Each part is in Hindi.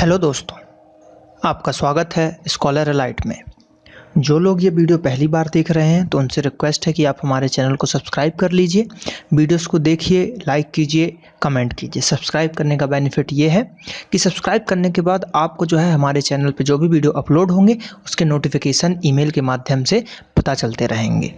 हेलो दोस्तों, आपका स्वागत है स्कॉलर एलाइट में। जो लोग ये वीडियो पहली बार देख रहे हैं तो उनसे रिक्वेस्ट है कि आप हमारे चैनल को सब्सक्राइब कर लीजिए, वीडियोस को देखिए, लाइक कीजिए, कमेंट कीजिए। सब्सक्राइब करने का बेनिफिट ये है कि सब्सक्राइब करने के बाद आपको जो है हमारे चैनल पे जो भी वीडियो अपलोड होंगे उसके नोटिफिकेशन ईमेल के माध्यम से पता चलते रहेंगे।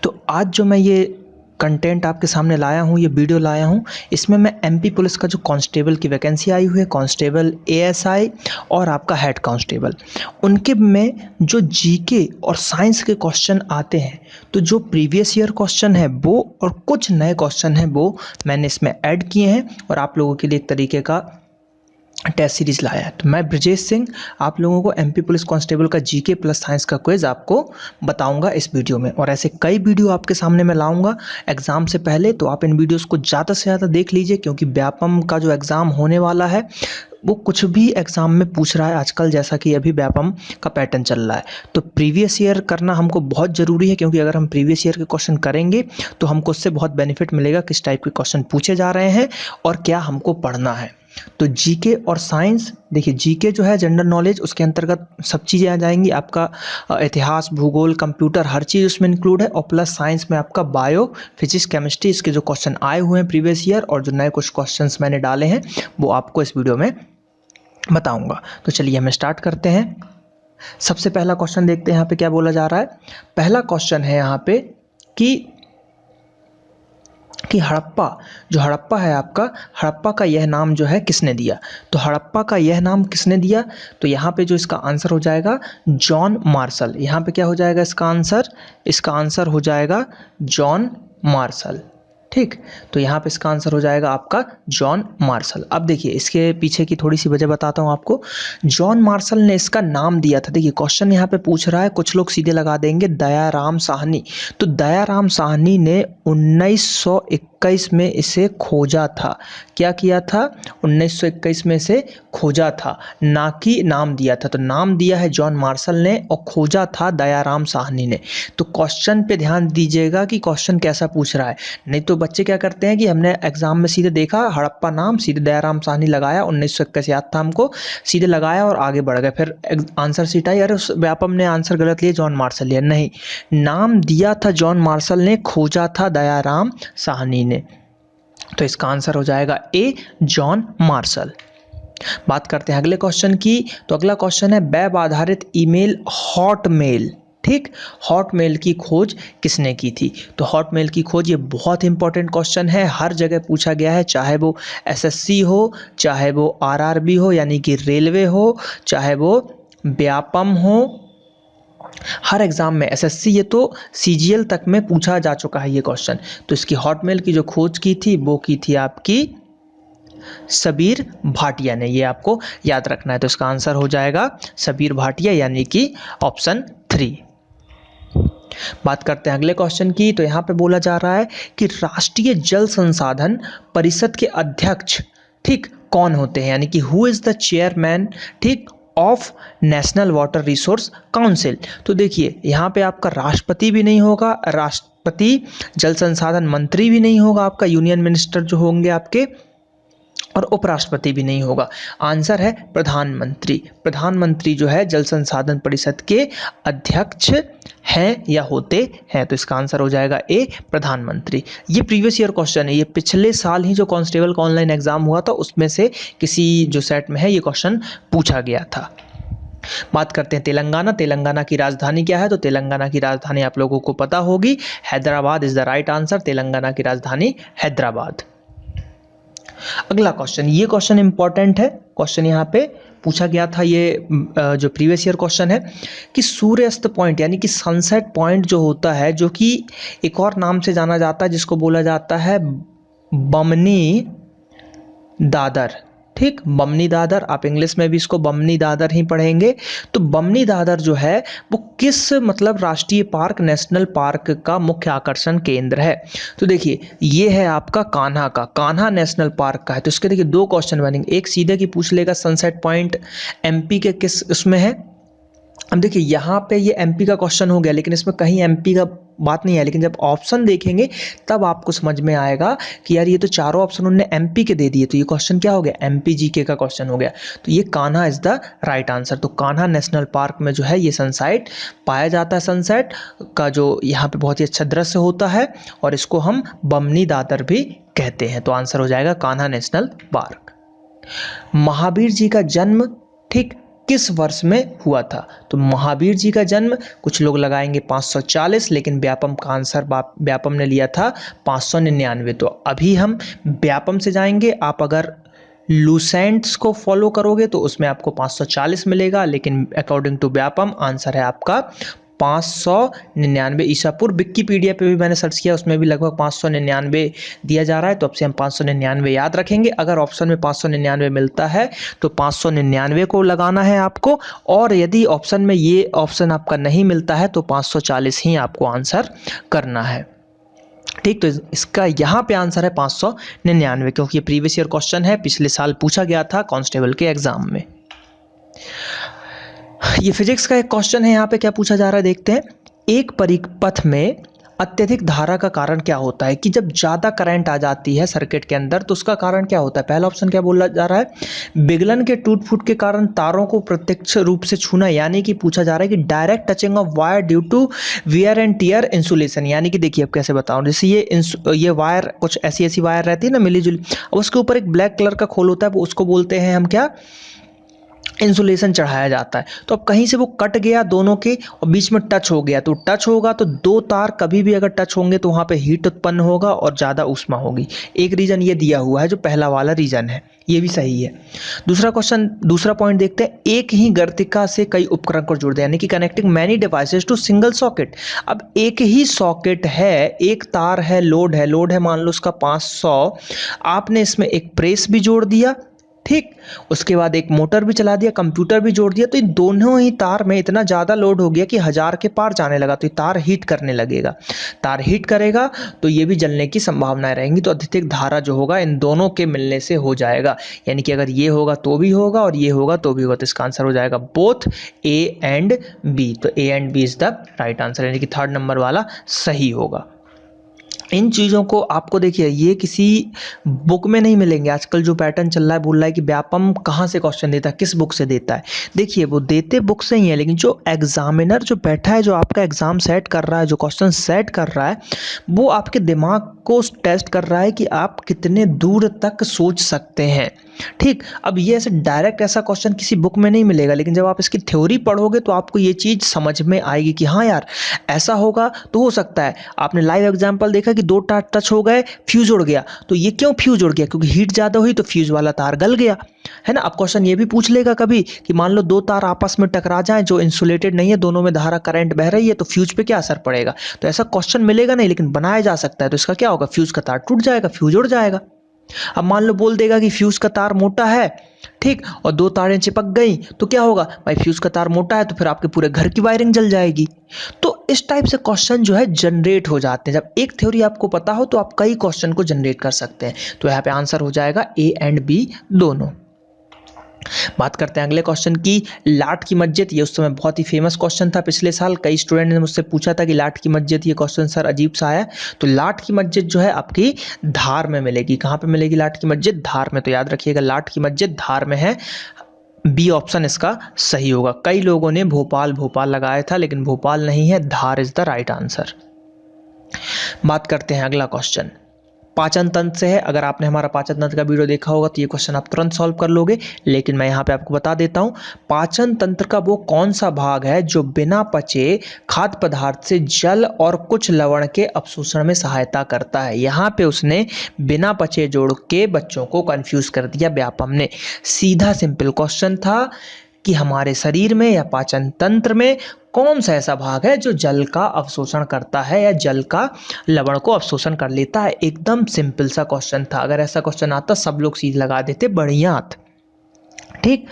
तो आज जो मैं ये कंटेंट आपके सामने लाया हूँ, ये वीडियो लाया हूँ, इसमें मैं एमपी पुलिस का जो कांस्टेबल की वैकेंसी आई हुई है, कांस्टेबल एएसआई और आपका हेड कांस्टेबल, उनके में जो जीके और साइंस के क्वेश्चन आते हैं, तो जो प्रीवियस ईयर क्वेश्चन है वो और कुछ नए क्वेश्चन हैं वो मैंने इसमें ऐड किए हैं और आप लोगों के लिए एक तरीके का टेस्ट सीरीज लाया है। तो मैं ब्रजेश सिंह आप लोगों को एमपी पुलिस कांस्टेबल का जीके प्लस साइंस का क्विज आपको बताऊंगा इस वीडियो में, और ऐसे कई वीडियो आपके सामने मैं लाऊंगा एग्जाम से पहले। तो आप इन वीडियोस को ज़्यादा से ज़्यादा देख लीजिए, क्योंकि व्यापम का जो एग्ज़ाम होने वाला है वो कुछ भी एग्ज़ाम में पूछ रहा है आजकल, जैसा कि अभी व्यापम का पैटर्न चल रहा है। तो प्रीवियस ईयर करना हमको बहुत ज़रूरी है, क्योंकि अगर हम प्रीवियस ईयर के क्वेश्चन करेंगे तो हमको उससे बहुत बेनिफिट मिलेगा, किस टाइप के क्वेश्चन पूछे जा रहे हैं और क्या हमको पढ़ना है। तो जीके और साइंस, देखिए जीके जो है जनरल नॉलेज, उसके अंतर्गत सब चीज़ें आ जाएंगी, आपका इतिहास, भूगोल, कंप्यूटर, हर चीज़ उसमें इंक्लूड है। और प्लस साइंस में आपका बायो, फिजिक्स, केमिस्ट्री, इसके जो क्वेश्चन आए हुए हैं प्रीवियस ईयर और जो नए कुछ क्वेश्चंस मैंने डाले हैं वो आपको इस वीडियो में बताऊंगा। तो चलिए हम स्टार्ट करते हैं। सबसे पहला क्वेश्चन देखते हैं यहाँ पे क्या बोला जा रहा है। पहला क्वेश्चन है यहाँ पे कि हड़प्पा, जो हड़प्पा है आपका, हड़प्पा का यह नाम जो है किसने दिया। तो हड़प्पा का यह नाम किसने दिया, तो यहाँ पे जो इसका आंसर हो जाएगा जॉन मार्शल। यहाँ पे क्या हो जाएगा इसका आंसर, इसका आंसर हो जाएगा जॉन मार्शल। ठीक, तो यहाँ पे इसका आंसर हो जाएगा आपका जॉन मार्शल। अब देखिए इसके पीछे की थोड़ी सी वजह बताता हूँ आपको। जॉन मार्शल ने इसका नाम दिया था, देखिए क्वेश्चन यहाँ पे पूछ रहा है, कुछ लोग सीधे लगा देंगे दयाराम साहनी। तो दयाराम साहनी ने 1921 में इसे खोजा था। क्या किया था, 1921 में इसे खोजा था, ना कि नाम दिया था। तो नाम दिया है जॉन मार्शल ने और खोजा था दयाराम साहनी ने। तो क्वेश्चन पे ध्यान दीजिएगा कि क्वेश्चन कैसा पूछ रहा है। नहीं तो बच्चे क्या करते हैं कि हमने एग्जाम में सीधे देखा हड़प्पा नाम, सीधे दयाराम साहनी लगाया, 1921 याद था हमको, सीधे लगाया और आगे बढ़ गए, फिर आंसर सीट आई, अरे उस व्यापम ने आंसर गलत लिया, जॉन मार्शल लिया। नहीं, नाम दिया था जॉन मार्शल ने, खोजा था दयाराम साहनी ने। तो इसका आंसर हो जाएगा ए, जॉन मार्शल। बात करते हैं अगले क्वेश्चन की। तो अगला क्वेश्चन है वेब आधारित ईमेल हॉटमेल। ठीक, हॉटमेल की खोज किसने की थी। तो हॉटमेल की खोज, ये बहुत इंपॉर्टेंट क्वेश्चन है, हर जगह पूछा गया है, चाहे वो एसएससी हो, चाहे वो आरआरबी हो यानी कि रेलवे हो, चाहे वो व्यापम हो, हर एग्जाम में, एसएससी ये तो सीजीएल तक में पूछा जा चुका है ये क्वेश्चन। तो इसकी हॉटमेल की जो खोज की थी वो की थी आपकी सबीर भाटिया ने, ये आपको याद रखना है। तो इसका आंसर हो जाएगा सबीर भाटिया यानी कि ऑप्शन 3। बात करते हैं अगले क्वेश्चन की। तो यहाँ पे बोला जा रहा है कि राष्ट्रीय जल संसाधन परिषद के अध्यक्ष, ठीक, कौन होते हैं, यानी कि हु इज द चेयरमैन, ठीक, of national water resource council. तो देखिए यहाँ पे आपका राष्ट्रपति भी नहीं होगा, राष्ट्रपति जल संसाधन मंत्री भी नहीं होगा, आपका यूनियन मिनिस्टर जो होंगे आपके, और उपराष्ट्रपति भी नहीं होगा। आंसर है प्रधानमंत्री। प्रधानमंत्री जो है जल संसाधन परिषद के अध्यक्ष हैं या होते हैं। तो इसका आंसर हो जाएगा ए, प्रधानमंत्री। ये प्रीवियस ईयर क्वेश्चन है, ये पिछले साल ही जो कांस्टेबल का ऑनलाइन एग्जाम हुआ था उसमें से किसी जो सेट में है ये क्वेश्चन पूछा गया था। बात करते हैं तेलंगाना। तेलंगाना की राजधानी क्या है। तो तेलंगाना की राजधानी आप लोगों को पता होगी, Hyderabad is the right answer. Telangana की राजधानी हैदराबाद। अगला क्वेश्चन, ये क्वेश्चन इंपॉर्टेंट है, क्वेश्चन यहाँ पे पूछा गया था, ये जो प्रीवियस ईयर क्वेश्चन है कि सूर्यास्त पॉइंट यानी कि सनसेट पॉइंट जो होता है, जो कि एक और नाम से जाना जाता है जिसको बोला जाता है बमनी दादर। ठीक, बमनी दादर, आप इंग्लिश में भी इसको बमनी दादर ही पढ़ेंगे। तो बमनी दादर जो है वो किस मतलब राष्ट्रीय पार्क, नेशनल पार्क का मुख्य आकर्षण केंद्र है। तो देखिए ये है आपका कान्हा का, कान्हा नेशनल पार्क का है। तो इसके देखिए दो क्वेश्चन बनेंगे, एक सीधे की पूछ लेगा सनसेट पॉइंट एमपी के किस उसमें है। अब देखिए यहाँ पे ये एमपी का क्वेश्चन हो गया, लेकिन इसमें कहीं एमपी का बात नहीं है, लेकिन जब ऑप्शन देखेंगे तब आपको समझ में आएगा कि यार ये तो चारों ऑप्शन उन्होंने एमपी के दे दिए, तो ये क्वेश्चन क्या हो गया, एमपी जीके का क्वेश्चन हो गया। तो ये Kanha is the right answer. तो कान्हा नेशनल पार्क में जो है ये सनसाइट पाया जाता है, सनसेट का जो यहाँ पे बहुत ही अच्छा दृश्य होता है, और इसको हम बमनी दादर भी कहते हैं। तो आंसर हो जाएगा कान्हा नेशनल पार्क। महावीर जी का जन्म ठीक किस वर्ष में हुआ था? तो महावीर जी का जन्म कुछ लोग लगाएंगे 540, लेकिन व्यापम का आंसर व्यापम ने लिया था 599। तो अभी हम व्यापम से जाएंगे। आप अगर लूसेंट्स को फॉलो करोगे तो उसमें आपको 540 मिलेगा, लेकिन अकॉर्डिंग टू व्यापम आंसर है आपका 599 ईसा पूर्व। विकिपीडिया पे भी मैंने सर्च किया, उसमें भी लगभग 599 दिया जा रहा है। तो अब से हम 599 याद रखेंगे। अगर ऑप्शन में 599 मिलता है तो 599 को लगाना है आपको, और यदि ऑप्शन में ये ऑप्शन आपका नहीं मिलता है तो 540 ही आपको आंसर करना है। ठीक, तो इसका यहाँ पे आंसर है 599, क्योंकि ये प्रीवियस ईयर क्वेश्चन है, पिछले साल पूछा गया था कांस्टेबल के एग्जाम में। ये फिजिक्स का एक क्वेश्चन है। यहाँ पे क्या पूछा जा रहा है देखते हैं। एक परिपथ में अत्यधिक धारा का कारण क्या होता है? कि जब ज़्यादा करंट आ जाती है सर्किट के अंदर तो उसका कारण क्या होता है? पहला ऑप्शन क्या बोला जा रहा है, विगलन के टूट फूट के कारण तारों को प्रत्यक्ष रूप से छूना, यानी कि पूछा जा रहा है कि direct touching of wire due to wear and tear insulation. यानी कि देखिए अब कैसे बताऊं, जैसे ये वायर कुछ ऐसी ऐसी वायर रहती है ना मिली जुली, उसके ऊपर एक ब्लैक कलर का खोल होता है, उसको बोलते हैं हम क्या, इंसुलेशन चढ़ाया जाता है। तो अब कहीं से वो कट गया दोनों के और बीच में टच हो गया, तो टच होगा तो दो तार कभी भी अगर टच होंगे तो वहाँ पे हीट उत्पन्न होगा और ज़्यादा ऊष्मा होगी। एक रीजन ये दिया हुआ है जो पहला वाला रीजन है, ये भी सही है। दूसरा क्वेश्चन, दूसरा पॉइंट देखते हैं। एक ही गर्तिका से कई उपकरण को जोड़ दे, यानी कि connecting many devices to single socket. अब एक ही सॉकेट है, एक तार है, लोड है मान लो उसका 500, आपने इसमें एक प्रेस भी जोड़ दिया, ठीक, उसके बाद एक मोटर भी चला दिया, कंप्यूटर भी जोड़ दिया, तो ये दोनों ही तार में इतना ज़्यादा लोड हो गया कि 1000 के पार जाने लगा, तो ये तार हीट करने लगेगा। तार हीट करेगा तो ये भी जलने की संभावनाएं रहेंगी। तो अत्यधिक धारा जो होगा इन दोनों के मिलने से हो जाएगा, यानी कि अगर ये होगा तो भी होगा और ये होगा तो भी होगा। तो इसका आंसर हो जाएगा बोथ ए एंड बी। तो A and B is the right answer, यानी कि थर्ड नंबर वाला सही होगा। इन चीज़ों को आपको देखिए ये किसी बुक में नहीं मिलेंगे। आजकल जो पैटर्न चल रहा है, बोल रहा है कि व्यापम कहाँ से क्वेश्चन देता है, किस बुक से देता है। देखिए वो देते बुक से ही है, लेकिन जो एग्जामिनर जो बैठा है, जो आपका एग्जाम सेट कर रहा है, जो क्वेश्चन सेट कर रहा है, वो आपके दिमाग को टेस्ट कर रहा है कि आप कितने दूर तक सोच सकते हैं। ठीक, अब ये ऐसे डायरेक्ट ऐसा क्वेश्चन किसी बुक में नहीं मिलेगा, लेकिन जब आप इसकी थ्योरी पढ़ोगे तो आपको ये चीज़ समझ में आएगी कि हाँ यार ऐसा होगा तो हो सकता है। आपने लाइव एग्जांपल देखा कि दो तार टच हो गए, फ्यूज उड़ गया, तो ये क्यों फ्यूज उड़ गया? क्योंकि हीट ज़्यादा हुई तो फ्यूज वाला तार गल गया, है ना। अब क्वेश्चन ये भी पूछ लेगा कभी कि मान लो दो तार आपस में टकरा जाएं जो इंसुलेटेड नहीं है, दोनों में धारा करंट बह रही है, तो फ्यूज पे क्या असर पड़ेगा? तो ऐसा क्वेश्चन मिलेगा नहीं, लेकिन बनाया जा सकता है। तो इसका क्या होगा, फ्यूज का तार टूट जाएगा, फ्यूज उड़ जाएगा। अब मान लो बोल देगा कि फ्यूज का तार मोटा है, ठीक, और दो तारें चिपक गई, तो क्या होगा भाई, फ्यूज का तार मोटा है तो फिर आपके पूरे घर की वायरिंग जल जाएगी। तो इस टाइप से क्वेश्चन जो है जनरेट हो जाते हैं। जब एक थ्योरी आपको पता हो तो आप कई क्वेश्चन को जनरेट कर सकते हैं। तो यहाँ पे आंसर हो जाएगा ए एंड बी दोनों। बात करते हैं अगले क्वेश्चन की, लाट की मस्जिद। ये उस समय बहुत ही फेमस क्वेश्चन था, पिछले साल कई स्टूडेंट ने मुझसे पूछा था कि लाट की मस्जिद, ये क्वेश्चन सर अजीब सा आया। तो लाट की मस्जिद जो है आपकी धार में मिलेगी। कहाँ पे मिलेगी लाट की मस्जिद? धार में। तो याद रखिएगा लाट की मस्जिद धार में है, बी ऑप्शन इसका सही होगा। कई लोगों ने भोपाल भोपाल लगाया था, लेकिन भोपाल नहीं है, धार इज द राइट आंसर। बात करते हैं अगला क्वेश्चन, पाचन तंत्र से है। अगर आपने हमारा पाचन तंत्र का वीडियो देखा होगा तो ये क्वेश्चन आप तुरंत सॉल्व कर लोगे, लेकिन मैं यहाँ पे आपको बता देता हूँ। पाचन तंत्र का वो कौन सा भाग है जो बिना पचे खाद्य पदार्थ से जल और कुछ लवण के अवशोषण में सहायता करता है? यहाँ पे उसने बिना पचे जोड़ के बच्चों को कंफ्यूज कर दिया व्यापम ने। सीधा सिंपल क्वेश्चन था कि हमारे शरीर में या पाचन तंत्र में कौन सा ऐसा भाग है जो जल का अवशोषण करता है या जल का लवण को अवशोषण कर लेता है। एकदम सिंपल सा क्वेश्चन था। अगर ऐसा क्वेश्चन आता सब लोग सीध लगा देते, बढ़िया। ठीक,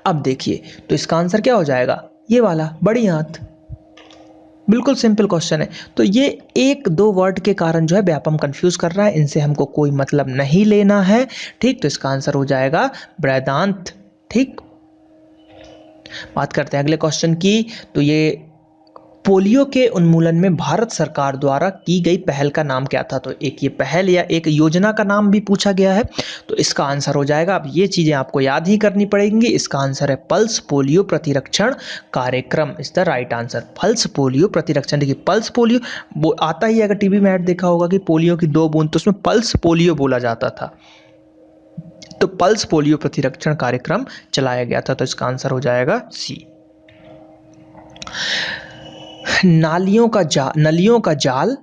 अब देखिए तो इसका आंसर क्या हो जाएगा, ये वाला, बढ़िया। बिल्कुल सिंपल क्वेश्चन है। तो ये एक दो वर्ड के कारण जो है व्यापम कंफ्यूज कर रहा है, इनसे हमको कोई मतलब नहीं लेना है। ठीक, तो इसका आंसर हो जाएगा बृहदान्त्र। ठीक, बात करते हैं अगले क्वेश्चन की। तो ये पोलियो के उन्मूलन में भारत सरकार द्वारा की गई पहल का नाम क्या था? तो एक ये पहल या एक योजना का नाम भी पूछा गया है, तो इसका आंसर हो जाएगा, अब ये चीज़ें आपको याद ही करनी पड़ेंगी। इसका आंसर है पल्स पोलियो प्रतिरक्षण कार्यक्रम is the right answer. Pulse polio प्रतिरक्षण, देखिए पल्स पोलियो वो आता ही, अगर टीवी में ऐड देखा होगा कि पोलियो की 2 बूंद, तो उसमें पल्स पोलियो बोला जाता था, तो पल्स पोलियो प्रतिरक्षण कार्यक्रम चलाया गया था, तो इसका आंसर हो जाएगा सी। नलियों का जाल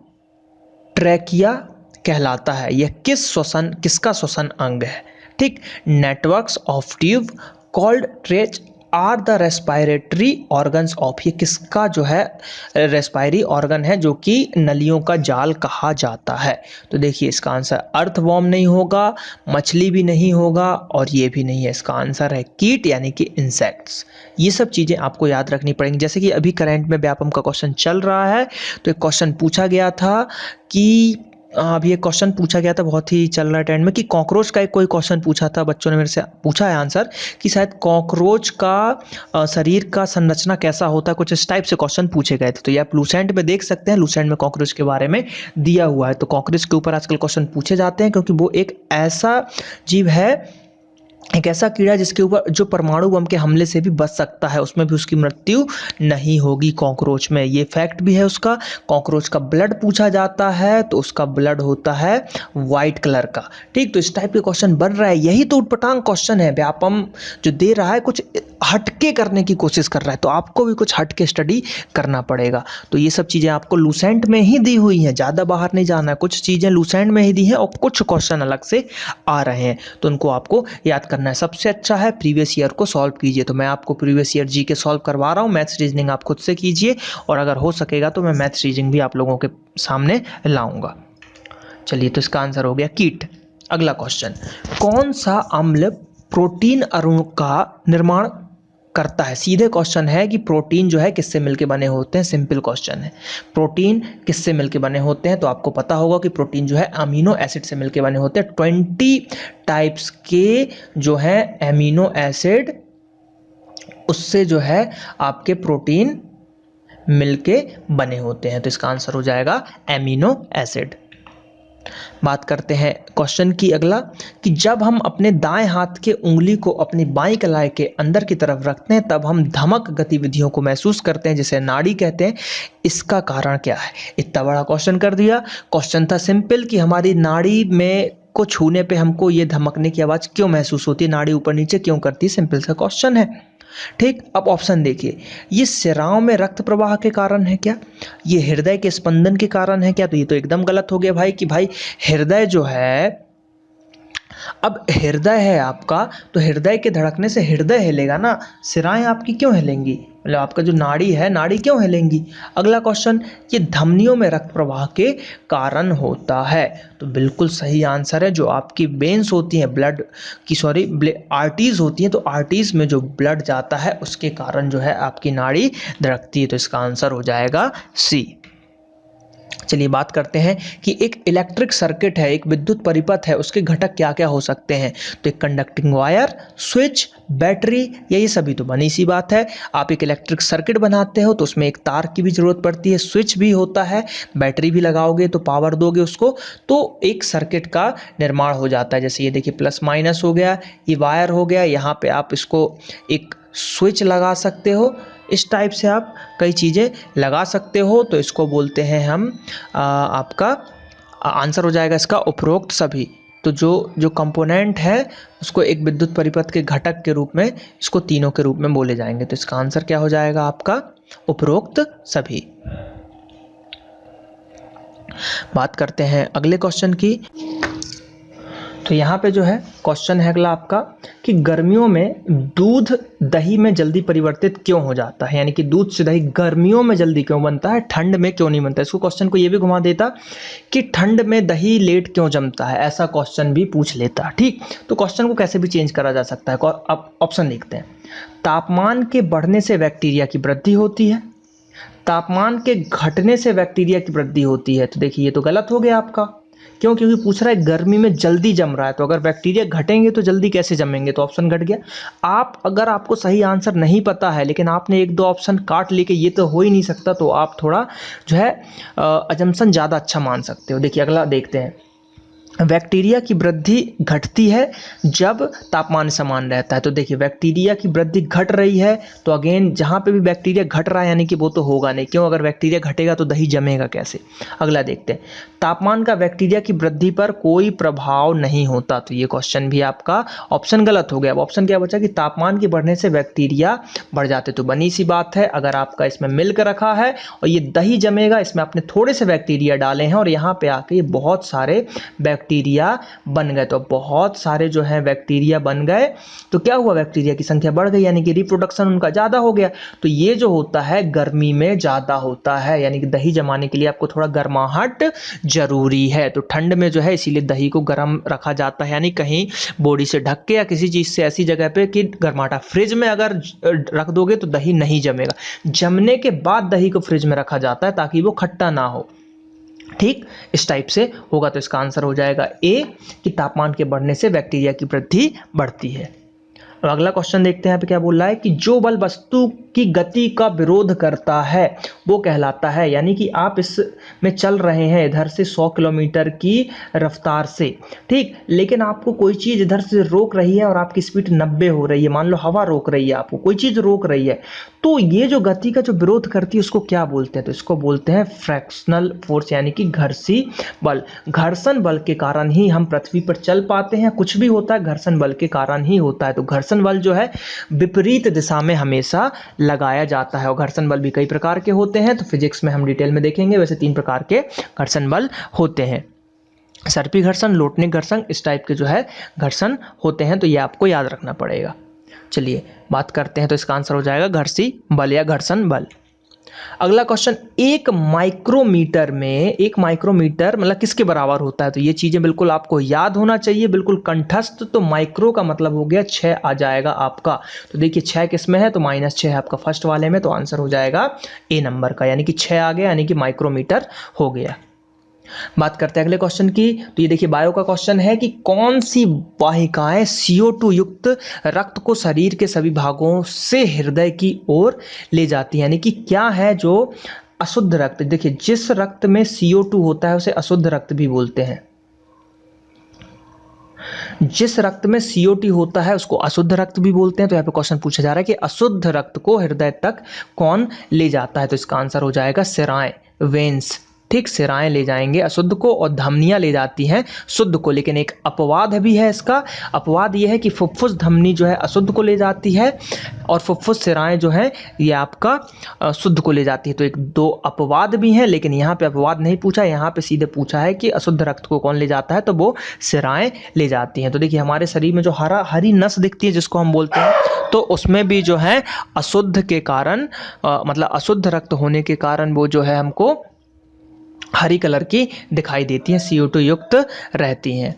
ट्रैकिया कहलाता है, यह किसका श्वसन अंग है? ठीक, networks of tube called trachea are the respiratory organs of, ये किसका जो है रेस्पायरी ऑर्गन है जो कि नलियों का जाल कहा जाता है? तो देखिए इसका आंसर अर्थवॉर्म नहीं होगा, मछली भी नहीं होगा, और ये भी नहीं है, इसका आंसर है कीट यानी कि इंसेक्ट्स। ये सब चीज़ें आपको याद रखनी पड़ेंगी। जैसे कि अभी करंट में व्यापम का क्वेश्चन चल रहा है, तो एक क्वेश्चन पूछा गया था कि अभी एक क्वेश्चन पूछा गया था, बहुत ही चल रहा है ट्रेंड में, कि कॉकरोच का एक कोई क्वेश्चन पूछा था, बच्चों ने मेरे से पूछा है आंसर, कि शायद कॉकरोच का शरीर का संरचना कैसा होता है, कुछ इस टाइप से क्वेश्चन पूछे गए थे। तो ये आप लूसेंट में देख सकते हैं, लूसेंट में कॉकरोच के बारे में दिया हुआ है। तो कॉकरोच के ऊपर आजकल क्वेश्चन पूछे जाते हैं, क्योंकि वो एक ऐसा जीव है, एक ऐसा कीड़ा जिसके ऊपर जो परमाणु बम के हमले से भी बच सकता है, उसमें भी उसकी मृत्यु नहीं होगी कॉकरोच में, ये फैक्ट भी है उसका। कॉकरोच का ब्लड पूछा जाता है, तो उसका ब्लड होता है वाइट कलर का। ठीक, तो इस टाइप के क्वेश्चन बन रहा है, यही तो उटपटांग क्वेश्चन है। व्यापम जो दे रहा है कुछ हटके करने की कोशिश कर रहा है, तो आपको भी कुछ हटके स्टडी करना पड़ेगा। तो ये सब चीज़ें आपको लूसेंट में ही दी हुई हैं, ज़्यादा बाहर नहीं जाना है, कुछ चीज़ें लूसेंट में ही दी हैं और कुछ क्वेश्चन अलग से आ रहे हैं, तो उनको आपको याद करना है। सबसे अच्छा है प्रीवियस ईयर को सॉल्व कीजिए, तो मैं आपको प्रीवियस ईयर जी के सॉल्व करवा रहा हूँ, मैथ्स रीजनिंग आप खुद से कीजिए, और अगर हो सकेगा तो मैं मैथ्स रीजनिंग भी आप लोगों के सामने लाऊंगा। चलिए, तो इसका आंसर हो गया कीट। अगला क्वेश्चन, कौन सा अम्ल प्रोटीन अणु का निर्माण करता है? सीधे क्वेश्चन है कि प्रोटीन जो है किससे मिलके बने होते हैं, सिंपल क्वेश्चन है। प्रोटीन किससे मिलके बने होते हैं? तो आपको पता होगा कि प्रोटीन जो है अमीनो एसिड से मिलके बने होते हैं। 20 टाइप्स के जो है एमिनो एसिड, उससे जो है आपके प्रोटीन मिलके बने होते हैं, तो इसका आंसर हो जाएगा एमिनो एसिड। बात करते हैं क्वेश्चन की अगला, कि जब हम अपने दाएं हाथ के उंगली को अपनी बाईं कलाई के अंदर की तरफ रखते हैं, तब हम धमक गतिविधियों को महसूस करते हैं, जिसे नाड़ी कहते हैं। इसका कारण क्या है? इतना बड़ा क्वेश्चन कर दिया। क्वेश्चन था सिंपल कि हमारी नाड़ी में को छूने पे हमको ये धमकने की आवाज़ क्यों महसूस होती है, नाड़ी ऊपर नीचे क्यों करती है, सिंपल सा क्वेश्चन है। ठीक, अब ऑप्शन देखिए, ये सिराओं में रक्त प्रवाह के कारण है क्या, ये हृदय के स्पंदन के कारण है क्या? तो ये तो एकदम गलत हो गया भाई, कि भाई हृदय जो है, अब हृदय है आपका, तो हृदय के धड़कने से हृदय हिलेगा ना, सिराएं आपकी क्यों हिलेंगी, मतलब आपका जो नाड़ी है, नाड़ी क्यों हिलेंगी? अगला क्वेश्चन, ये धमनियों में रक्त प्रवाह के कारण होता है, तो बिल्कुल सही आंसर है। जो आपकी वेन्स होती हैं, ब्लड की आर्टरीज होती हैं, तो आर्टरीज में जो ब्लड जाता है उसके कारण जो है आपकी नाड़ी धड़कती है, तो इसका आंसर हो जाएगा सी। चलिए बात करते हैं कि एक इलेक्ट्रिक सर्किट है, एक विद्युत परिपथ है, उसके घटक क्या क्या हो सकते हैं? तो एक कंडक्टिंग वायर, स्विच, बैटरी, या ये सभी तो बनी सी बात है। आप एक इलेक्ट्रिक सर्किट बनाते हो तो उसमें एक तार की भी जरूरत पड़ती है, स्विच भी होता है, बैटरी भी लगाओगे तो पावर दोगे उसको, तो एक सर्किट का निर्माण हो जाता है। जैसे ये देखिए प्लस माइनस हो गया, ये वायर हो गया, यहाँ पे आप इसको एक स्विच लगा सकते हो, इस टाइप से आप कई चीज़ें लगा सकते हो, तो इसको बोलते हैं हम आपका आंसर हो जाएगा इसका उपरोक्त सभी। तो जो कंपोनेंट है उसको एक विद्युत परिपथ के घटक के रूप में, इसको तीनों के रूप में बोले जाएंगे, तो इसका आंसर क्या हो जाएगा आपका उपरोक्त सभी। बात करते हैं अगले क्वेश्चन की, तो यहाँ पे जो है क्वेश्चन है अगला आपका, कि गर्मियों में दूध दही में जल्दी परिवर्तित क्यों हो जाता है, यानी कि दूध से दही गर्मियों में जल्दी क्यों बनता है, ठंड में क्यों नहीं बनता। इसको क्वेश्चन को ये भी घुमा देता कि ठंड में दही लेट क्यों जमता है, ऐसा क्वेश्चन भी पूछ लेता। ठीक, तो क्वेश्चन को कैसे भी चेंज करा जा सकता है। अब ऑप्शन देखते हैं, तापमान के बढ़ने से बैक्टीरिया की वृद्धि होती है, तापमान के घटने से बैक्टीरिया की वृद्धि होती है, तो देखिए ये तो गलत हो गया आपका। क्यों? क्योंकि पूछ रहा है गर्मी में जल्दी जम रहा है, तो अगर बैक्टीरिया घटेंगे तो जल्दी कैसे जमेंगे, तो ऑप्शन घट गया। आप अगर आपको सही आंसर नहीं पता है लेकिन आपने एक दो ऑप्शन काट लिए कि ये तो हो ही नहीं सकता, तो आप थोड़ा जो है अजम्पशन ज़्यादा अच्छा मान सकते हो। देखिए अगला देखते हैं, बैक्टीरिया की वृद्धि घटती है जब तापमान समान रहता है। तो देखिए बैक्टीरिया की वृद्धि घट रही है, तो अगेन जहाँ पे भी बैक्टीरिया घट रहा है यानी कि वो तो होगा नहीं, क्यों? अगर बैक्टीरिया घटेगा तो दही जमेगा कैसे। अगला देखते हैं, तापमान का बैक्टीरिया की वृद्धि पर कोई प्रभाव नहीं होता। तो ये क्वेश्चन भी आपका ऑप्शन गलत हो गया। अब ऑप्शन क्या बचा कि तापमान के बढ़ने से बैक्टीरिया बढ़ जाते। तो बनी सी बात है, अगर आपका इसमें मिल्क रखा है और ये दही जमेगा, इसमें आपने थोड़े से बैक्टीरिया डाले हैं और यहाँ पे आके ये बहुत सारे बैक्टीरिया बन गए। तो बहुत सारे जो है बैक्टीरिया बन गए, तो क्या हुआ, बैक्टीरिया की संख्या बढ़ गई, यानी कि रिप्रोडक्शन उनका ज़्यादा हो गया। तो ये जो होता है गर्मी में ज़्यादा होता है, यानी कि दही जमाने के लिए आपको थोड़ा गर्माहट जरूरी है। तो ठंड में जो है इसीलिए दही को गर्म रखा जाता है, यानी कहीं बॉडी से ढक के या किसी चीज़ से ऐसी जगह पे कि गर्माटा। फ्रिज में अगर रख दोगे तो दही नहीं जमेगा, जमने के बाद दही को फ्रिज में रखा जाता है ताकि वो खट्टा ना हो। ठीक इस टाइप से होगा। तो इसका आंसर हो जाएगा ए, कि तापमान के बढ़ने से बैक्टीरिया की वृद्धि बढ़ती है। अब अगला क्वेश्चन देखते हैं यहाँ पे क्या बोल रहा है कि जो बल वस्तु की गति का विरोध करता है वो कहलाता है। यानी कि आप इसमें चल रहे हैं इधर से 100 किलोमीटर की रफ्तार से, ठीक, लेकिन आपको कोई चीज़ इधर से रोक रही है और आपकी स्पीड 90 हो रही है। मान लो हवा रोक रही है, आपको कोई चीज़ रोक रही है, तो ये जो गति का जो विरोध करती है उसको क्या बोलते हैं? तो इसको बोलते हैं फ्रैक्शनल फोर्स, यानी कि घर्षी बल। घर्षण बल के कारण ही हम पृथ्वी पर चल पाते हैं। कुछ भी होता है घर्षण बल के कारण ही होता है। तो घर्षण बल जो है विपरीत दिशा में हमेशा लगाया जाता है। और घर्षण बल भी कई प्रकार के होते हैं, तो फिजिक्स में हम डिटेल में देखेंगे। वैसे 3 प्रकार के घर्षण बल होते हैं, सर्पी घर्षण, लोटनिक घर्षण, इस टाइप के जो है घर्षण होते हैं। तो ये आपको याद रखना पड़ेगा। चलिए बात करते हैं, तो इसका आंसर हो जाएगा घर्षी बल या घर्षण बल। अगला क्वेश्चन, एक माइक्रोमीटर में, एक माइक्रोमीटर मतलब किसके बराबर होता है? तो ये चीजें बिल्कुल आपको याद होना चाहिए, बिल्कुल कंठस्थ। तो माइक्रो का मतलब हो गया 6 आ जाएगा आपका। तो देखिए 6 किस में है, तो -6 है आपका फर्स्ट वाले में। तो आंसर हो जाएगा ए नंबर का, यानी कि 6 आ गया, यानी कि माइक्रोमीटर हो गया। बात करते हैं अगले क्वेश्चन की। तो ये देखिए बायो का क्वेश्चन है कि कौन सी वाहिकाएं CO2 युक्त रक्त को शरीर के सभी भागों से हृदय की ओर ले जाती हैं। यानी कि क्या है जो अशुद्ध रक्त, देखिए जिस रक्त में CO2 होता है उसे अशुद्ध रक्त भी बोलते हैं। जिस रक्त में CO2 होता है उसको अशुद्ध रक्त भी बोलते हैं। तो यहाँ पे क्वेश्चन पूछा जा रहा है कि अशुद्ध रक्त को हृदय तक कौन ले जाता है? तो इसका आंसर हो जाएगा सिराएं, वेन्स। ठीक, सिराएं ले जाएंगे अशुद्ध को और धमनियां ले जाती हैं शुद्ध को। लेकिन एक अपवाद भी है इसका। अपवाद यह है कि फुफ्फुस धमनी जो है अशुद्ध को ले जाती है और फुफ्फुस सिराएं जो है ये आपका शुद्ध को ले जाती है। तो एक दो अपवाद भी हैं, लेकिन यहाँ पे अपवाद नहीं पूछा, यहाँ पे सीधे पूछा है कि अशुद्ध रक्त को कौन ले जाता है, तो वो सिराएं ले जाती हैं। तो देखिए हमारे शरीर में जो हरी नस दिखती है जिसको हम बोलते हैं, तो उसमें भी जो है अशुद्ध के कारण मतलब अशुद्ध रक्त होने के कारण वो जो है हमको हरी कलर की दिखाई देती हैं, CO2 युक्त रहती हैं।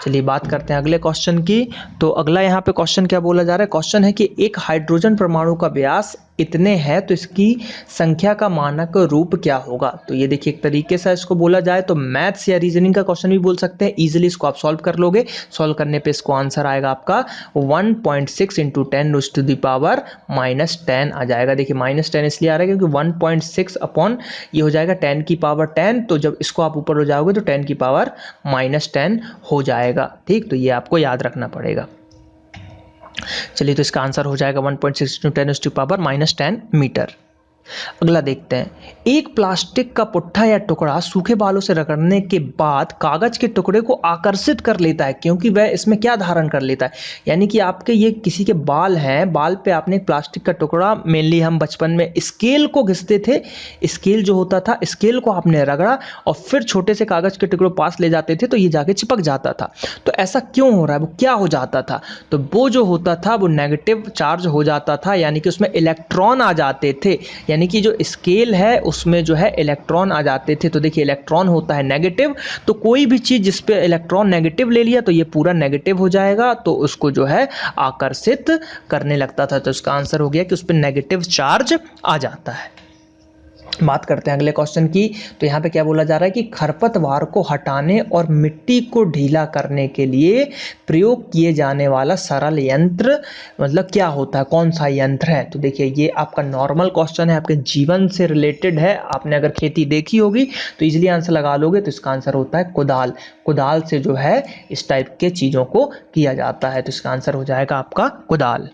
चलिए बात करते हैं अगले क्वेश्चन की। तो अगला यहाँ पे क्वेश्चन क्या बोला जा रहा है? क्वेश्चन है कि एक हाइड्रोजन परमाणु का व्यास इतने है तो इसकी संख्या का मानक रूप क्या होगा? तो ये देखिए एक तरीके से इसको बोला जाए तो मैथ्स या रीजनिंग का क्वेश्चन भी बोल सकते हैं। इजीली इसको आप सॉल्व कर लोगे। सॉल्व करने पे इसको आंसर आएगा आपका 1.6 × 10⁻10 आ जाएगा। देखिए -10 इसलिए आ रहा है क्योंकि 1.6 अपॉन ये हो जाएगा 10⁻10। तो जब इसको आप ऊपर हो जाओगे तो 10⁻−10 हो जाएगा। ठीक, तो ये आपको याद रखना पड़ेगा। चलिए तो इसका आंसर हो जाएगा 1.6 × 10⁻10 मीटर। अगला देखते हैं, एक प्लास्टिक का पुट्ठा या टुकड़ा सूखे बालों से रगड़ने के बाद कागज के टुकड़े को आकर्षित कर लेता है क्योंकि वह इसमें क्या धारण कर लेता है? यानी कि आपके ये किसी के बाल हैं, बाल पे आपने एक प्लास्टिक का टुकड़ा, मेनली हम बचपन में स्केल को घिसते थे, स्केल जो होता था स्केल को आपने रगड़ा और फिर छोटे से कागज के टुकड़े पास ले जाते थे तो ये जाके चिपक जाता था। तो ऐसा क्यों हो रहा है, वो क्या हो जाता था? तो वो जो होता था वो नेगेटिव चार्ज हो जाता था, यानी कि उसमें इलेक्ट्रॉन आ जाते थे। यानी कि जो स्केल है उसमें जो है इलेक्ट्रॉन आ जाते थे। तो देखिए इलेक्ट्रॉन होता है नेगेटिव, तो कोई भी चीज जिस पे इलेक्ट्रॉन नेगेटिव ले लिया तो ये पूरा नेगेटिव हो जाएगा, तो उसको जो है आकर्षित करने लगता था। तो इसका आंसर हो गया कि उस पर नेगेटिव चार्ज आ जाता है। बात करते हैं अगले क्वेश्चन की। तो यहाँ पे क्या बोला जा रहा है कि खरपतवार को हटाने और मिट्टी को ढीला करने के लिए प्रयोग किए जाने वाला सरल यंत्र मतलब क्या होता है, कौन सा यंत्र है। तो देखिए ये आपका नॉर्मल क्वेश्चन है, आपके जीवन से रिलेटेड है। आपने अगर खेती देखी होगी तो इजीली आंसर लगा लोगे। तो इसका आंसर होता है कुदाल। कुदाल से जो है इस टाइप के चीज़ों को किया जाता है। तो इसका आंसर हो जाएगा आपका कुदाल।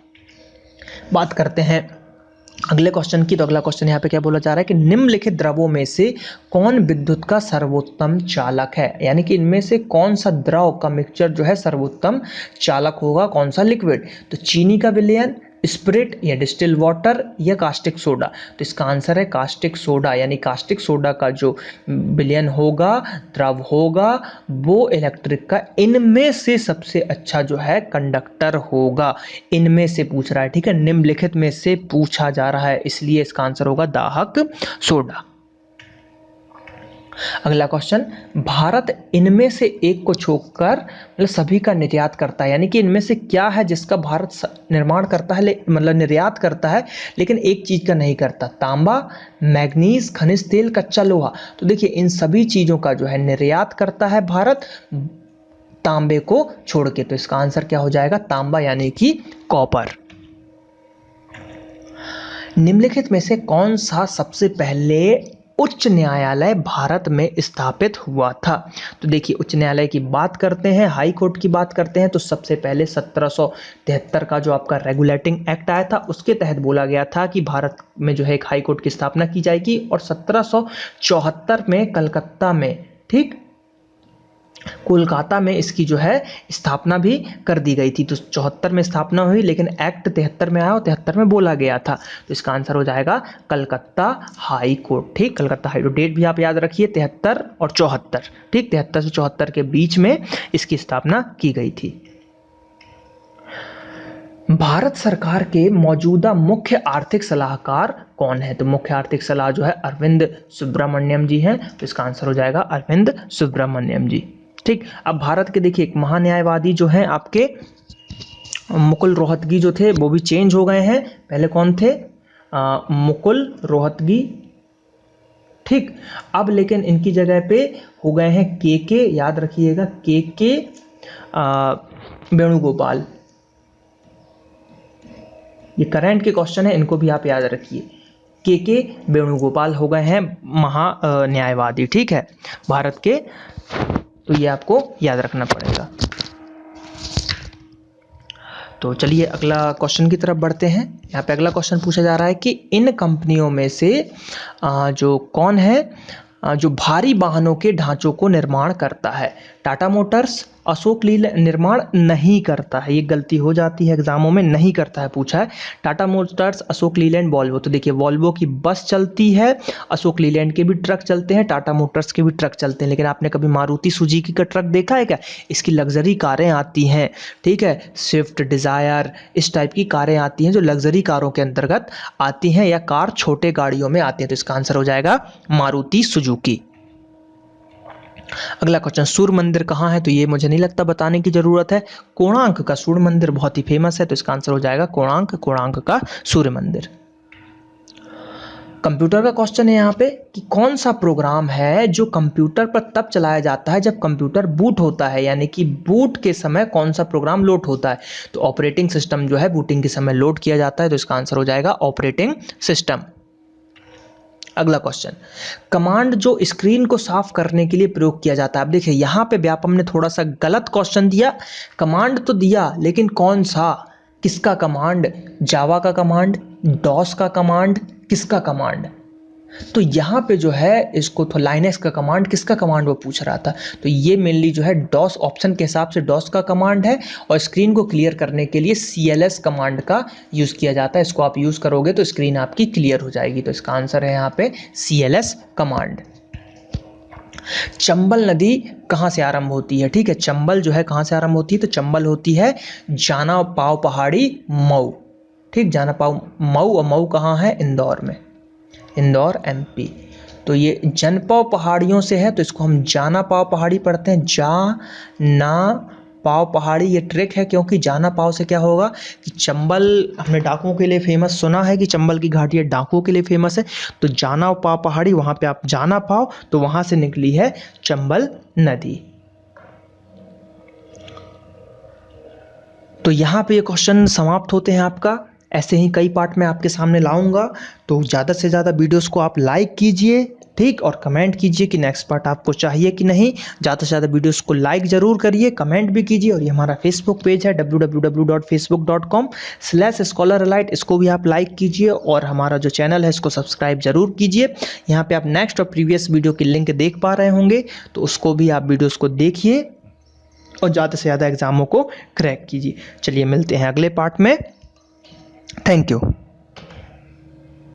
बात करते हैं अगले क्वेश्चन की। तो अगला क्वेश्चन यहाँ पे क्या बोला जा रहा है कि निम्नलिखित द्रवों में से कौन विद्युत का सर्वोत्तम चालक है, यानी कि इनमें से कौन सा द्रव का मिक्सचर जो है सर्वोत्तम चालक होगा, कौन सा लिक्विड। तो चीनी का विलयन, स्पिरिट या डिस्टिल वाटर या कास्टिक सोडा। तो इसका आंसर है कास्टिक सोडा, यानी कास्टिक सोडा का जो विलयन होगा, द्रव होगा, वो इलेक्ट्रिक का इनमें से सबसे अच्छा जो है कंडक्टर होगा। इनमें से पूछ रहा है, ठीक है, निम्नलिखित में से पूछा जा रहा है, इसलिए इसका आंसर होगा दाहक सोडा। अगला क्वेश्चन, भारत इनमें से एक को छोड़कर मतलब सभी का निर्यात करता है, यानी कि इनमें से क्या है जिसका भारत निर्माण करता है मतलब निर्यात करता है लेकिन एक चीज का नहीं करता। तांबा, मैग्नीज, खनिज तेल, कच्चा लोहा। तो देखिए इन सभी चीजों का जो है निर्यात करता है भारत तांबे को छोड़ के। तो इसका आंसर क्या हो जाएगा, तांबा यानी कि कॉपर। निम्नलिखित में से कौन सा सबसे पहले उच्च न्यायालय भारत में स्थापित हुआ था। तो देखिए उच्च न्यायालय की बात करते हैं, हाई कोर्ट की बात करते हैं, तो सबसे पहले 1773 का जो आपका रेगुलेटिंग एक्ट आया था उसके तहत बोला गया था कि भारत में जो है एक हाई कोर्ट की स्थापना की जाएगी। और 1774 में कलकत्ता में, ठीक, कोलकाता में इसकी जो है स्थापना भी कर दी गई थी। तो 74 में स्थापना हुई लेकिन एक्ट 73 में आया और 73 में बोला गया था। तो इसका आंसर हो जाएगा कलकत्ता हाई कोर्ट, ठीक, कलकत्ता हाई कोर्ट। डेट भी आप याद रखिए 73 और 74, ठीक, 73 से 74 के बीच में इसकी स्थापना की गई थी। भारत सरकार के मौजूदा मुख्य आर्थिक सलाहकार कौन है। तो मुख्य आर्थिक सलाह जो है अरविंद सुब्रमण्यम जी हैं। तो इसका आंसर हो जाएगा अरविंद सुब्रमण्यम जी, ठीक। अब भारत के देखिए एक महान्यायवादी जो हैं आपके मुकुल रोहतगी जो थे वो भी चेंज हो गए हैं। पहले कौन थे, मुकुल रोहतगी, ठीक। अब लेकिन इनकी जगह पे हो गए हैं के याद रखिएगा, के वेणुगोपाल। ये करंट के क्वेश्चन है, इनको भी आप याद रखिए। के वेणुगोपाल हो गए हैं महान्यायवादी, ठीक है, भारत के। तो ये आपको याद रखना पड़ेगा। तो चलिए अगला क्वेश्चन की तरफ बढ़ते हैं। यहाँ पे अगला क्वेश्चन पूछा जा रहा है कि इन कंपनियों में से जो कौन है जो भारी वाहनों के ढांचों को निर्माण करता है। टाटा मोटर्स, अशोक लीलैंड निर्माण नहीं करता है, ये गलती हो जाती है एग्जामों में, नहीं करता है पूछा है। Tata Motors, Ashok Leyland, Volvo. तो देखिए वॉल्वो की बस चलती है, अशोक लीलैंड के भी ट्रक चलते हैं, टाटा मोटर्स के भी ट्रक चलते हैं। लेकिन आपने कभी मारुति सुजुकी का ट्रक देखा है क्या। इसकी लग्जरी कारें आती हैं, ठीक है, स्विफ्ट डिज़ायर, इस टाइप की कारें आती हैं जो लग्जरी कारों के अंतर्गत आती हैं, या कार छोटे गाड़ियों में आती है। तो इसका आंसर हो जाएगा मारुति सुजुकी। अगला क्वेश्चन, सूर्य मंदिर कहाँ है। तो ये मुझे नहीं लगता बताने की जरूरत है। कोणार्क का सूर्य मंदिर बहुत ही फेमस है। तो इसका आंसर हो जाएगा कोणार्क का सूर्य मंदिर। कंप्यूटर का क्वेश्चन है यहाँ पे कि कौन सा प्रोग्राम है जो कंप्यूटर पर तब चलाया जाता है जब कंप्यूटर बूट होता है, यानी कि बूट के समय कौन सा प्रोग्राम लोड होता है। तो ऑपरेटिंग सिस्टम जो है बूटिंग के समय लोड किया जाता है। तो इसका आंसर हो जाएगा ऑपरेटिंग सिस्टम। अगला क्वेश्चन, कमांड जो स्क्रीन को साफ करने के लिए प्रयोग किया जाता है। अब देखिए यहाँ पे व्यापम ने थोड़ा सा गलत क्वेश्चन दिया, कमांड तो दिया लेकिन कौन सा, किसका कमांड, जावा का कमांड, डॉस का कमांड, किसका कमांड। तो यहाँ पे जो है इसको तो लाइनेक्स का कमांड, किसका कमांड वो पूछ रहा था। तो ये मेनली जो है डॉस ऑप्शन के हिसाब से डॉस का कमांड है, और स्क्रीन को क्लियर करने के लिए CLS कमांड का यूज़ किया जाता है। इसको आप यूज़ करोगे तो स्क्रीन आपकी क्लियर हो जाएगी। तो इसका आंसर है यहाँ पे CLS कमांड। चंबल नदी कहाँ से आरंभ होती है, ठीक है, चंबल जो है कहाँ से आरंभ होती है। तो चंबल होती है जाना पाव पहाड़ी मऊ, ठीक, जाना पाव मऊ, और मऊ कहाँ है, इंदौर में, इंदौर MP। तो ये जनपव पहाड़ियों से है तो इसको हम जाना पाव पहाड़ी पढ़ते हैं, जा ना पाव पहाड़ी ये ट्रिक है, क्योंकि जाना पाव से क्या होगा कि चंबल हमने डाकुओं के लिए फेमस सुना है कि चंबल की घाटी डाकुओं के लिए फेमस है। तो जाना पाव पहाड़ी, वहाँ पे आप जाना पाव, तो वहाँ से निकली है चंबल नदी। तो यहाँ पे ये क्वेश्चन समाप्त होते हैं आपका। ऐसे ही कई पार्ट मैं आपके सामने लाऊंगा, तो ज़्यादा से ज़्यादा वीडियोस को आप लाइक कीजिए, ठीक, और कमेंट कीजिए कि नेक्स्ट पार्ट आपको चाहिए कि नहीं। ज़्यादा से ज़्यादा वीडियोस को लाइक ज़रूर करिए, कमेंट भी कीजिए। और ये हमारा फेसबुक पेज है www.facebook.com/scholaralite, इसको भी आप लाइक कीजिए, और हमारा जो चैनल है इसको सब्सक्राइब जरूर कीजिए। यहाँ पे आप नेक्स्ट और प्रीवियस वीडियो की लिंक देख पा रहे होंगे, तो उसको भी आप वीडियोज़ को देखिए और ज़्यादा से ज़्यादा एग्ज़ामों को क्रैक कीजिए। चलिए मिलते हैं अगले पार्ट में। Thank you.